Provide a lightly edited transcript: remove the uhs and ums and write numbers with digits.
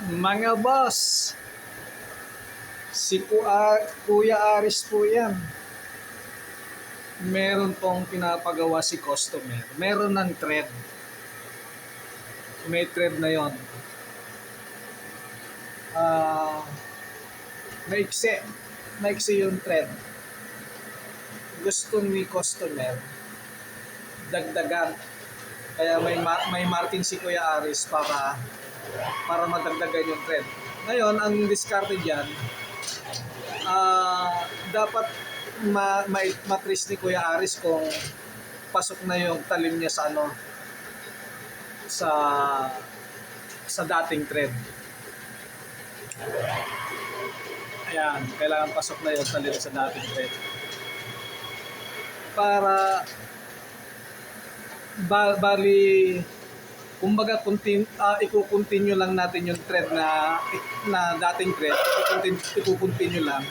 Mga boss, si Kuya Aris po yan. Meron pong pinapagawa si customer. Meron ng thread. May thread na yon. Ah, maiksi. Maiksi yung thread. Gusto ni customer dagdagan. Kaya may marking si Kuya Aris para madagdagan yung thread. Ngayon, ang diskarte diyan, dapat matris ni Kuya Aris kung pasok na yung talim niya sa sa sa dating thread. Ayan, kailangan pasok na yung talim sa dating thread. Para bali kumbaga i-continue lang natin yung thread na dating thread, i-continue lang